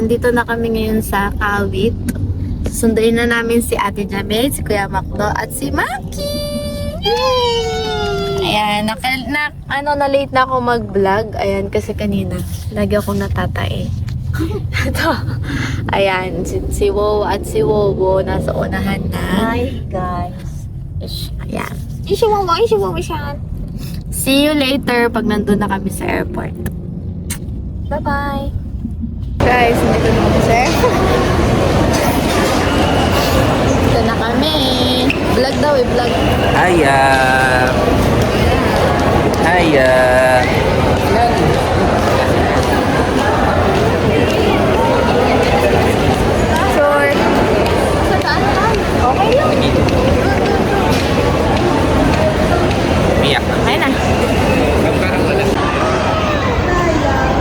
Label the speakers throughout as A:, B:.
A: nandito na kami ngayon sa Kawit. Sunduin na namin si Ate Jamel, si Kuya Makdo, at si Maki! Yay! Ayan, na-late na ako mag-vlog. Ayan, kasi kanina, lagi akong natatae. Ito. Ayan, si Wow at si Wowo nasa unahan na.
B: Hi guys.
A: Ayan.
B: Isiwawa siya.
A: See you later pag nandun na kami sa airport.
B: Bye-bye.
A: Guys, nandito na kami sa airport. Dito na kami. Vlog daw eh, vlog.
C: Hiya! Hiya!
A: Sure. Okay lang.
C: Miyak.
A: Ayun na.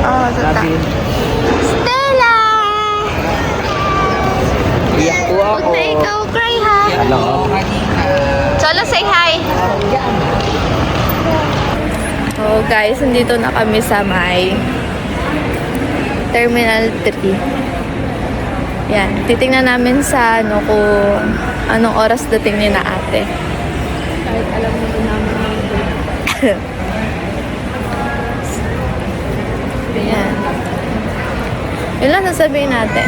A: Oh, tata. Stella!
C: Iyak po ako.
A: Huwag na ikaw cry ha.
C: Hello.
A: Cholo, say hi! Oh guys, nandito na kami sa may Terminal 3. Yan, titingnan namin sa ano kung anong oras dating ni na ate. Kahit alam mo din namin Ayan. Yun lang sasabihin natin.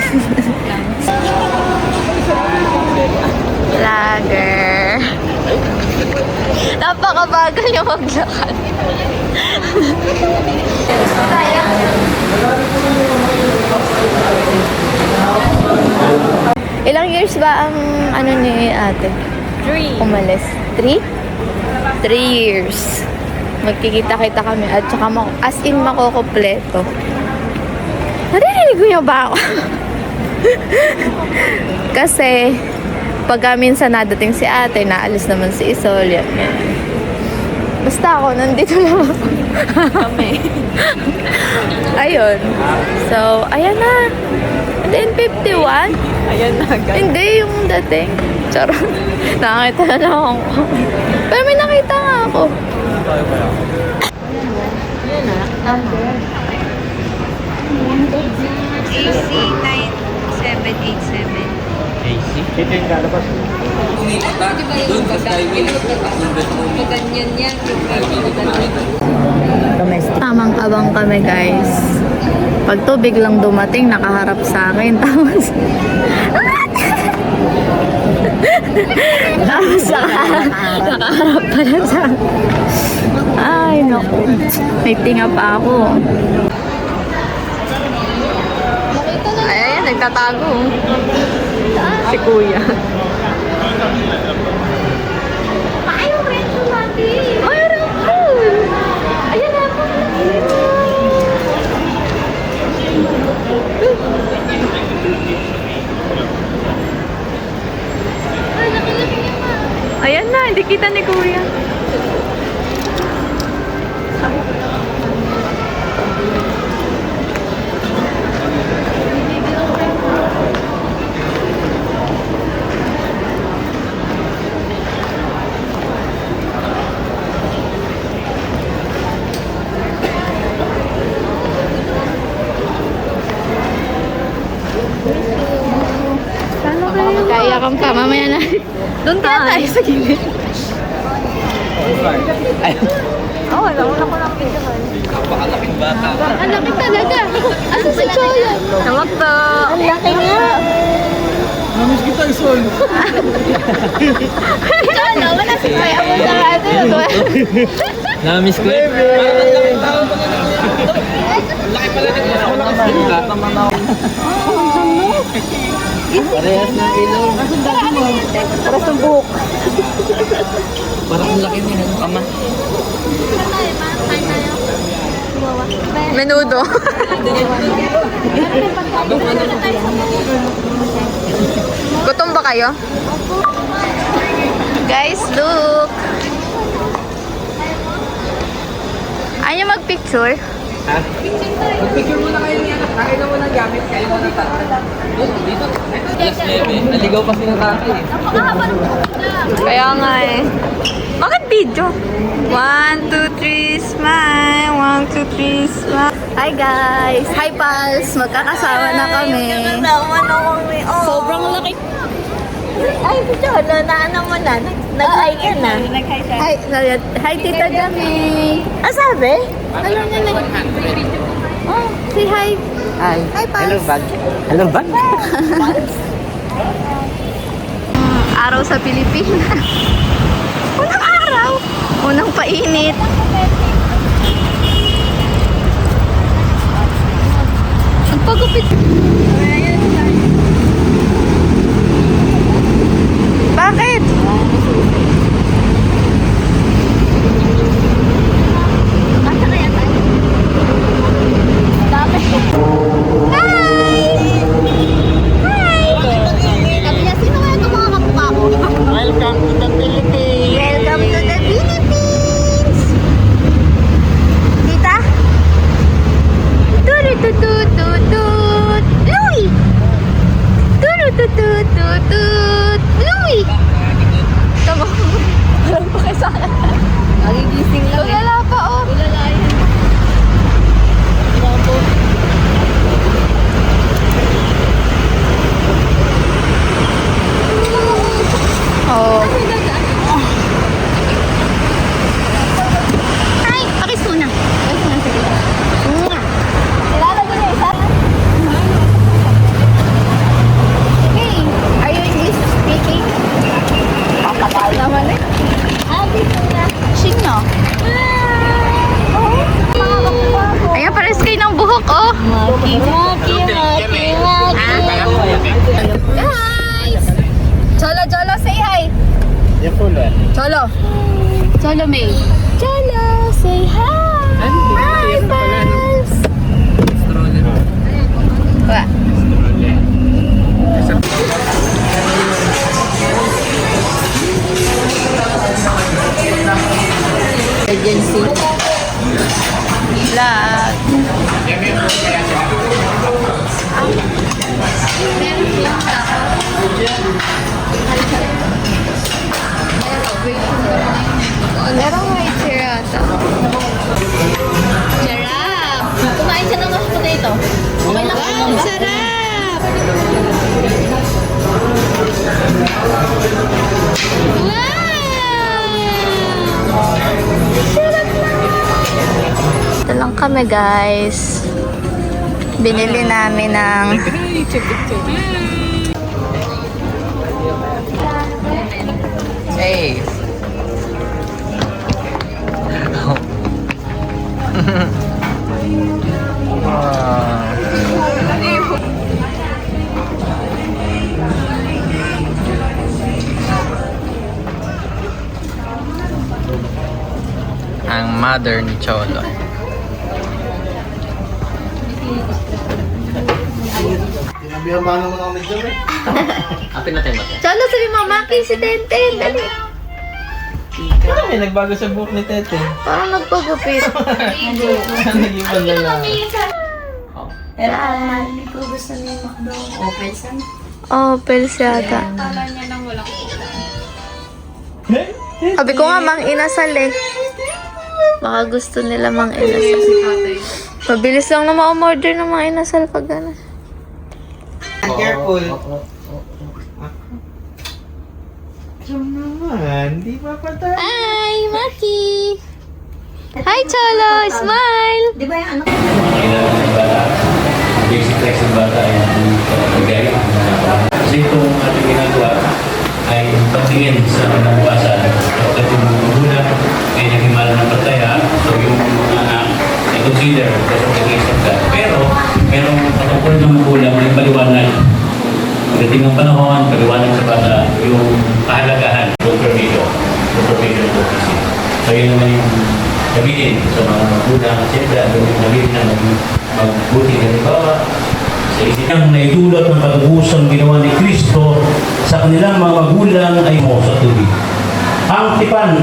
A: Vlogger. Napakabagal niya maglakad. Ilang years ba ang ano ni ate?
B: 3.
A: Umalis? 3? 3 years. Magkikita-kita kami at saka as in makukumpleto. Naririnig niyo ba ako? Kasi pag minsan nadating si ate, naalis naman si Isol, yan. Basta ako, nandito lang ako.
B: Kami.
A: Ayun. So, ayan na. And then 51?
B: Ayan na guys.
A: Hindi yung dating. Charot. Nakakita na lang ako. Pero may nakita nga ako.
B: Ayan na. Tama. AC 9787.
C: AC? Ito yung lalabas. Doon sa skyway.
B: Ganyan yan.
A: Tamang abang kami guys. Pag to biglang dumating, nakaharap sa akin. Tapos nakaharap pala sa akin. Ay, naku. May tinga pa ako. Ay, ayan, nagtatago. Si kuya. Ayaw rin po natin. Mayroon po. Ayan na po. Ayan na, hindi kita ni kuya. Kaiyakan pa, mamaya na. Doon kaya tayo sa gilid.
C: Ay,
B: Oo, nauna ko lang pindahan.
C: napakalaking bata.
A: Ang laki talaga. Asa si Chola?
B: Tawag to.
A: Ang laki nga.
C: Namiss kita, Isol.
A: Chola, wala si Kuya mo sa atin.
C: Namiss ko yun. Laki pala ng parehas ng ilong.
A: Para sa buhok.
C: Parang laki niya ng kama.
A: Menudo. Gutom ba kayo? Guys, look. Ayaw mag-picture?
C: Ha? Mag-picture muna kayo niya. Kaya na mo ng gamit. Kaya mo na dito. Yes, baby. Naligaw pa sila tatay.
A: Kaya nga eh. Bakit di
B: video. 1, 2, 3, smile. 1, 2, 3, smile.
A: Hi guys! Hi pals! Magkakasama na kami.
B: Magkakasama na kami. Oh.
A: Sobrang laki.
B: Ay, Cholo, naano mo na. Nag-hi ka na.
A: Hi, hi Tita Jami.
B: Ah, sabi?
A: Hello na. Oh, say hi.
C: Hi.
A: Hi, Pals.
C: Hello, bag. Hello, bag.
A: Araw sa Pilipinas. Unang araw. Unang painit. Ang pagupit. Bakit? Basta kaya tayo? Dami. Sabi niya, sino kaya itong mga kamukha ko?
C: Welcome to the Philippines.
A: Welcome to the Philippines! Tita? Turututututut! Louie! Turututututut! Louie! Tama ko. Walang pa kayo sa akin.
B: Nagigising lang.
A: Tulala pa, oh.
B: Tulala yan.
A: Oh. Ay, pakis muna. Pakis muna, sige. Kilala mo na isa? Hey, are you English speaking? Papakal naman eh. Dito na. Sino? Ayan, pares kayo ng buhok, oh.
B: Maki.
A: Guys! Cholo, Cholo, say hi.
C: Yan po lang.
A: Cholo. Cholo, May. Cholo, say hi. Hi, Pals. Wa. Agency. Vlog. Merong white chair ata. Sarap! Kumain siya ng mashed potato. Okay lang. Wow, sarap! Wow! Sarap na! Ito lang kami guys. Binili namin ng
C: Hey. Ang mother ni Cholo.
D: Sinabihan ba naman ako medyo eh?
C: Apin natin ba?
A: Cholo, sabi mama, si Tenten. Dali.
D: Parang may nagbago sa buhok ni Tete.
A: Parang nagpagupit.
D: Naging panlala.
B: Pero ang mali ko gusto ni Macdo. Open san.
A: Oh, pels yata. Sabi ko nga, mang inasal eh. Baka gusto nila mang inasal. Mabilis lang na ma-order ng mga inasal pag gano'n.
D: Careful. Diyan naman, di ba patay?
A: Hi, Maki! Hi, Cholo! Smile!
B: Di ba yung ano?
E: Kailangan ng bata, basic rights ng bata ay bigay. Kasi itong ating ginagawa ay pagtingin sa kinabukasan. Kapag yung magulang ay naging ng pataya, so yung mga anak ay consider kasi nag-iisip ka. Pero, merong patungkol ng magulang ay paliwanag. Pagdating ng panahon, paliwanag sa bata yung kahalagahan ng permiso, ng permiso ng advocacy. So yun naman yung sabihin sa mga magulang, siyempre, ang sabihin na magbuti. Halimbawa, sa isang naidulot ng katubusang ginawa ni Kristo sa kanilang mga magulang ay mo sa tubig. Ang tipan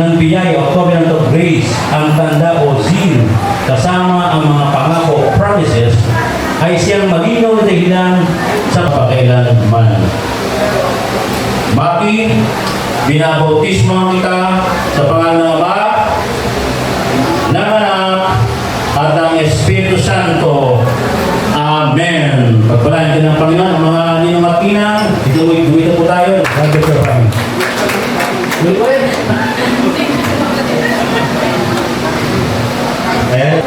E: ng biyaya o covenant of grace, ang tanda o seal, kasama ang mga pangako o promises, ay siyang malinaw na dahilan sa pakailanman. Maki, binabautismo kita sa pangalan ng Ama, ng Anak, at ng Espiritu Santo. Amen. Pagpalain din ng Panginoon ang mga ninong at ninang. Ituwid na po tayo. Sabi ko pa. Ayan.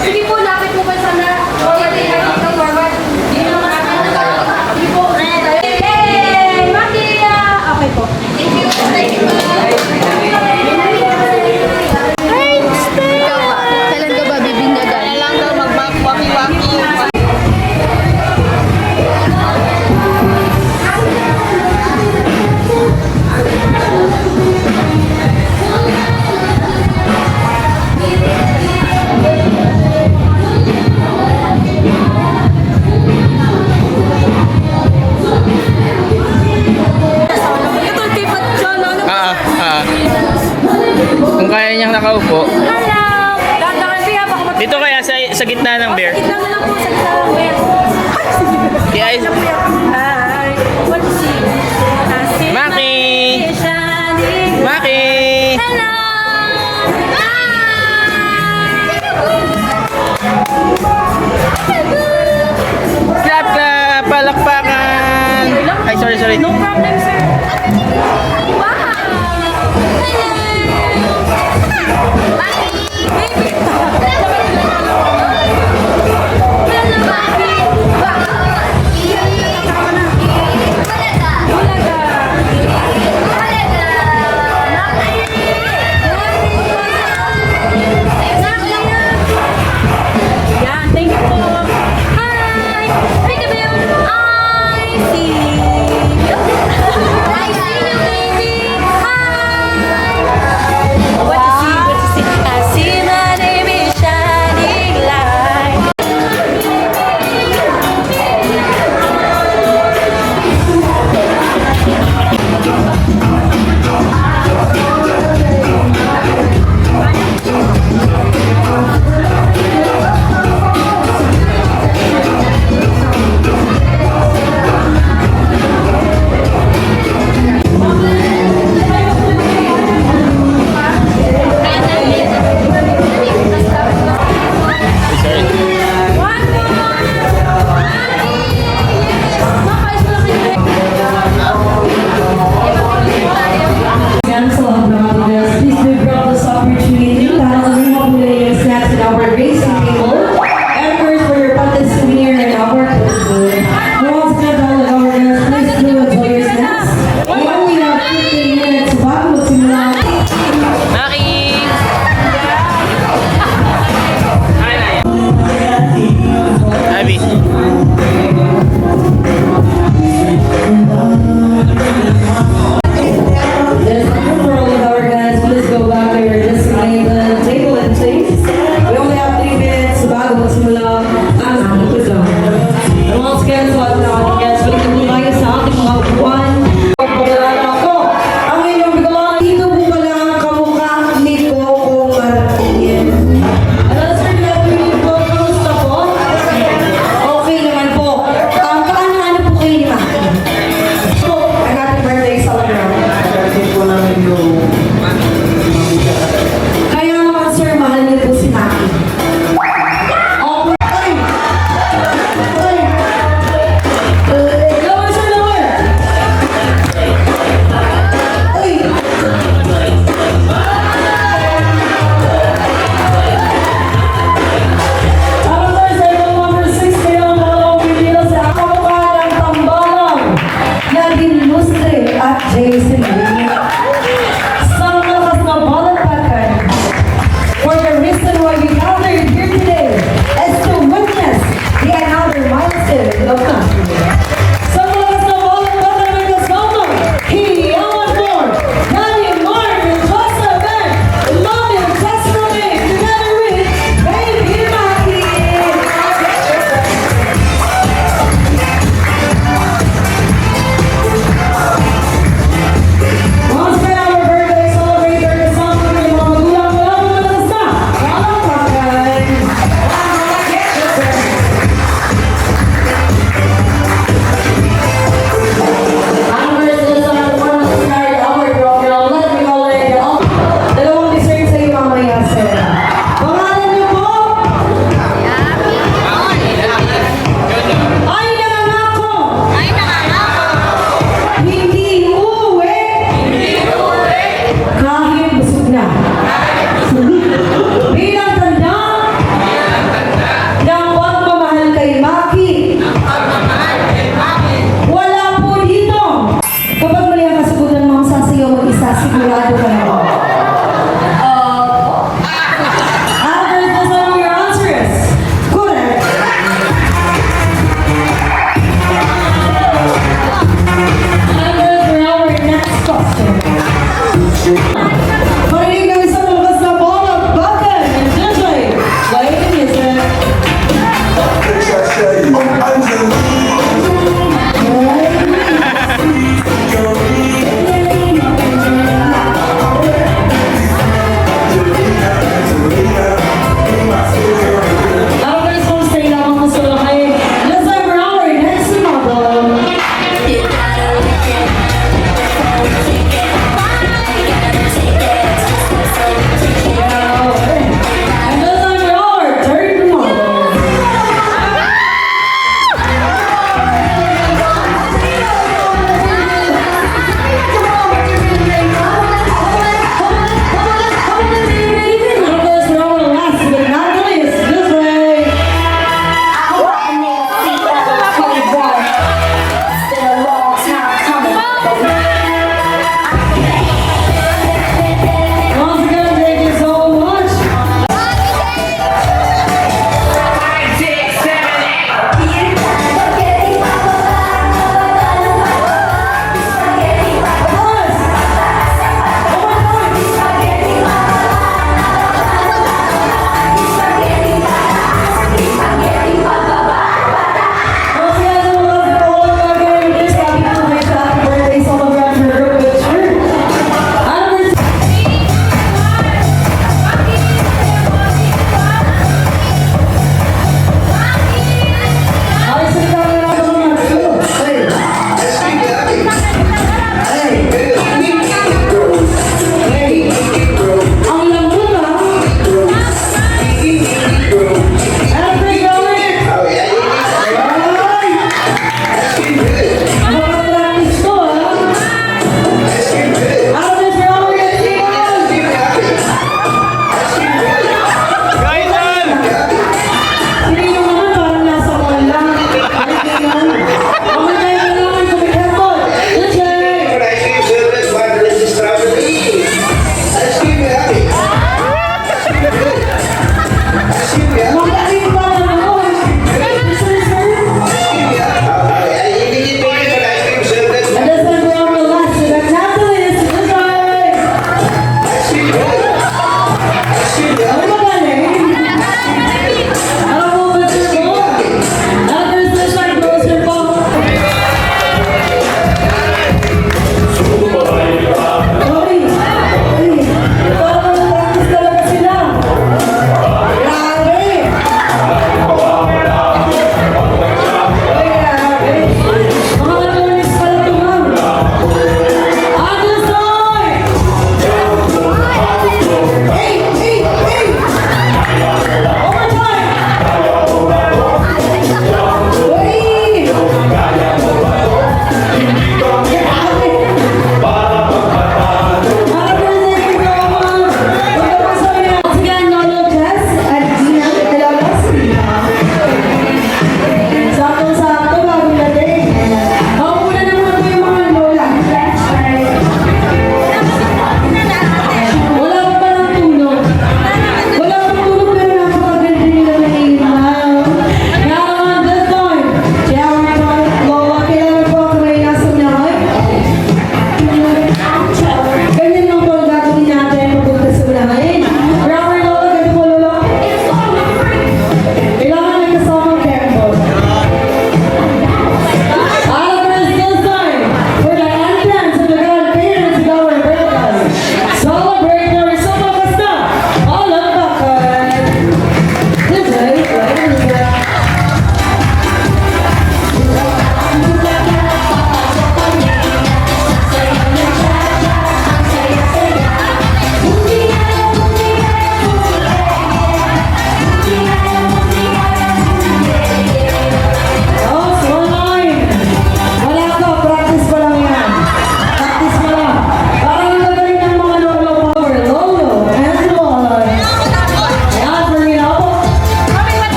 F: Sige po, lapit mo pa sana. Forward. Sige po. Yay! Makia! Okay po.
A: Kailan ka ba bibinyagan? Kailan lang daw mag-waki-waki.
C: Kung kaya niyang nakaupo.
F: Hello! Dandakan siya.
C: Dito kaya sa gitna ng bear.
F: Kita mo lang po sa gitna ng bear.
C: Kaya ay...
F: Hi! What is it?
C: Maki! Maki!
F: Hello!
C: Clap ka! Palakpakan! Ay, sorry.
F: No problem, sir. Wow! Yan, thank you po. Hi! Peekaboo! I see you. I see you, baby. Hi! What to see? What to see?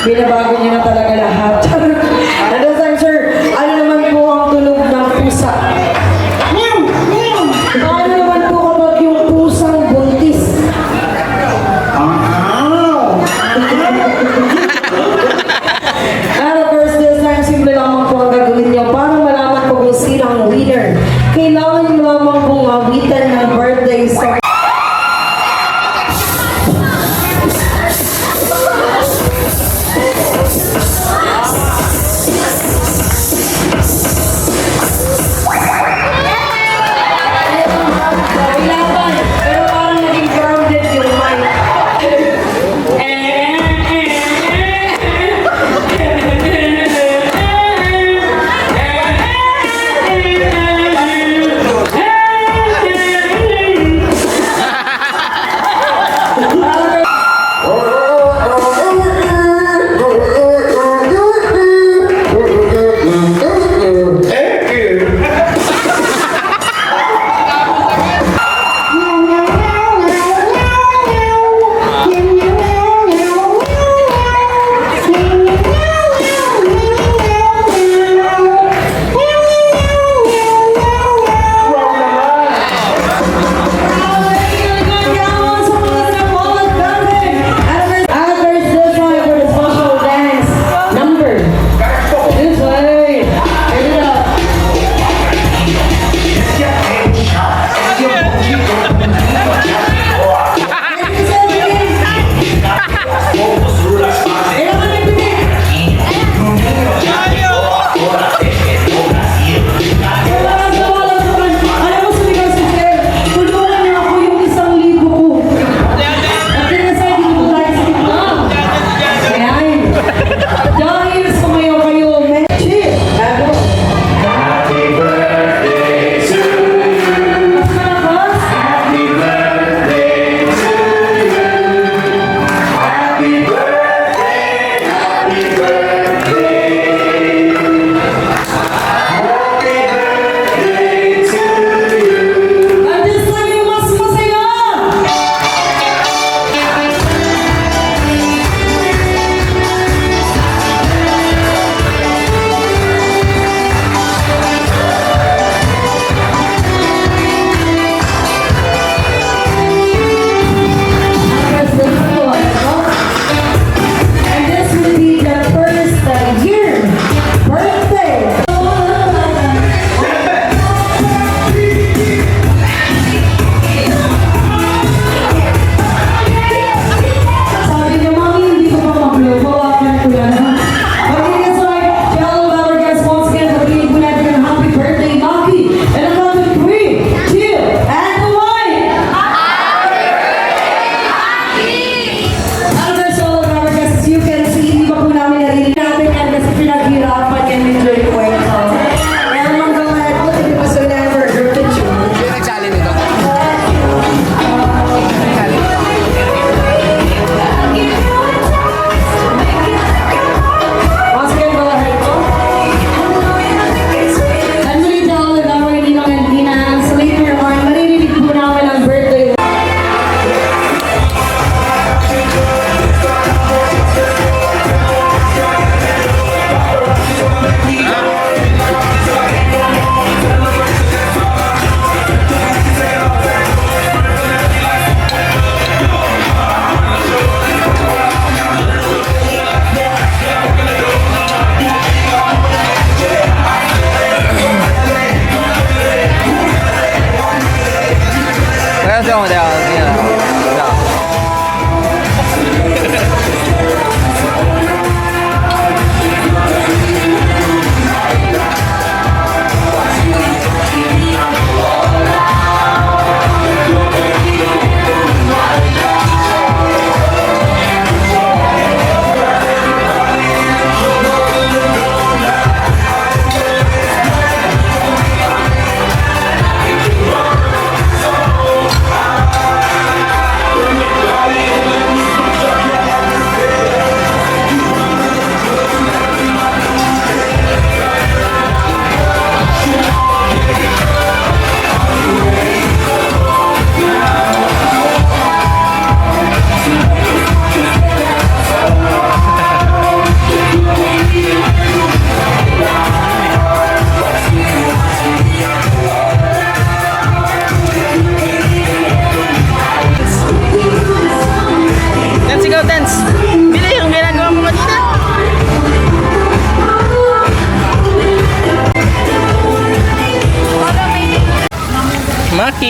G: Binabago niyo na talaga lahat. At this time, sir, ano naman po ang tunog ng pusa? Ano naman po kapag yung pusang buntis? And of course, this time, simple lamang po ang gagawin niyo para malaman po kung sino ang winner. Kailangan niyo lamang pong awitan ng birthday song. Kailangan, pero parang naging grounded yung mic.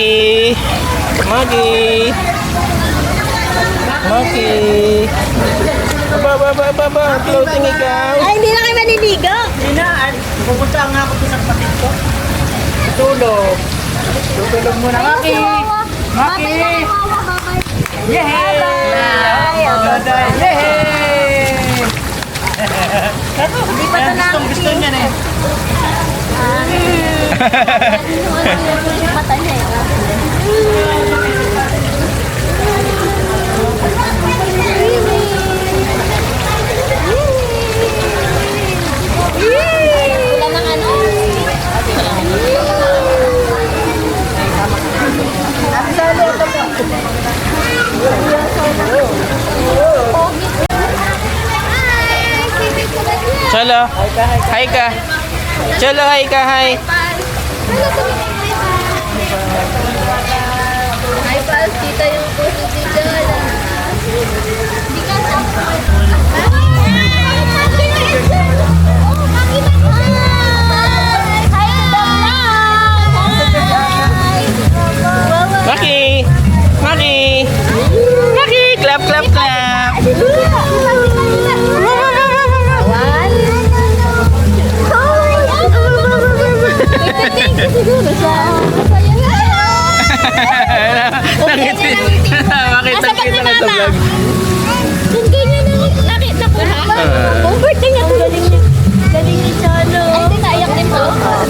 C: Maki! Maki! Maki! Aba, floating ikaw.
F: Ay, hindi na kayo maniligo.
C: Hindi na, pupunta nga ako sa kapatid ko. Tutulog. Tutulog muna, Maki! Maki! Yehey! Yehey!
F: Hindi pa ito na.
C: Gusto niya eh.
F: Mata niya eh. Wala nang ano.
C: Cholo, hi ka. Cholo, hi ka, hi.
A: Ay, pals, kita yung puso si Jola.
F: Hindi ka sa...
C: Maki! Maki! Maki! Clap, clap, clap! Nakita kita na sa vlog.
F: Kung ganyan na nakita ko ha. Kung birthday niya to. Galing ni Cholo. Ay, hindi naiyak din po.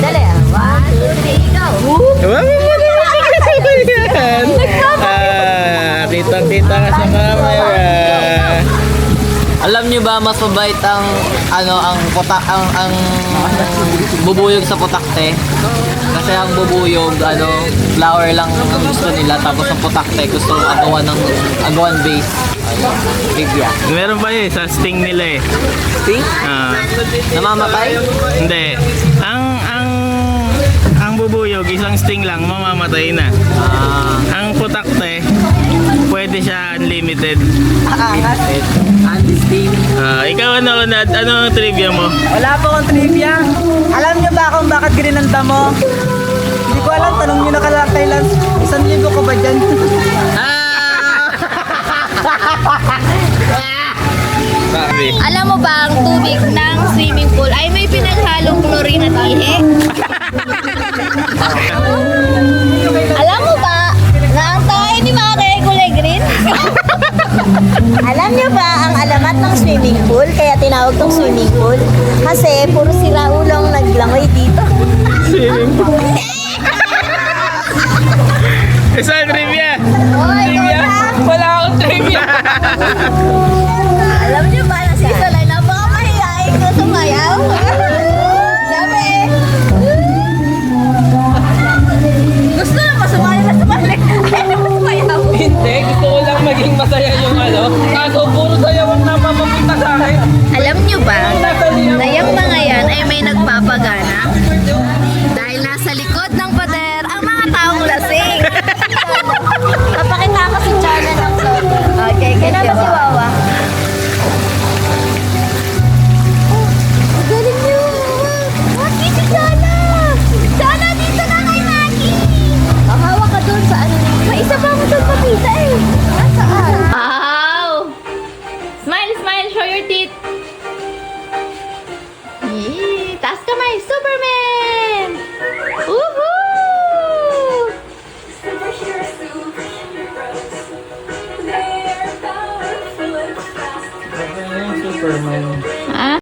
F: Dali ah. 1, 2, 3, go.
C: Kitang-kita ka sa camera.
H: Alam niyo ba mas mabait ang ang bubuyog sa putakte? Kasi ang bubuyog flower lang ang gusto nila, tapos ang putakte gusto agawan base. Bigya.
C: Meron pa yun sa sting nila eh.
H: Sting? Namamatay?
C: Hindi. Ang bubuyog isang sting lang mamamatay na. Ang putakte pwede siya unlimited.
H: Anti-sting.
C: Ikaw ano ang trivia mo?
I: Wala po akong trivia. Alam niyo ba kung bakit gininanta mo? Hindi ko alam, tanong niyo na kalakay lang. 1,000 ko ba dyan?
A: Alam mo ba ang tubig ng swimming pool ay may pinaghalong chlorine at ihi? Alam mo ba na ang tayo ni Maki ay kulay green?
F: Alam niyo ba ang alamat ng swimming pool? Kaya tinawag tong swimming pool? Kasi puro siraulong naglangoy dito.
C: Isang trivia!
F: Hoy,
C: Wala akong trivia!
F: alam niyo ba na si Solay napakamahiyain ko sumayaw? Sabi eh. Gusto na pa sumali na sumali. Ayaw mo sumayaw.
C: Hindi, gusto ko lang maging masaya yung kaso puro sayaw ang napapapunta sa akin.
A: Alam niyo ba na yung mga yan ay may nagpapagana? Dahil nasa likod ng pader ang mga taong lasing.
F: Papakita ko si Chana ng solo.
A: Okay,
F: Kailan ba si Wawa? Galing niyo! Maki, si Chana! Chana, dito na kay Maki! Hawak ka doon sa ano. May isa pa ako doon papita eh. Saan?
A: Wow! Smile, smile, show your teeth. Yee, taas kamay, Superman!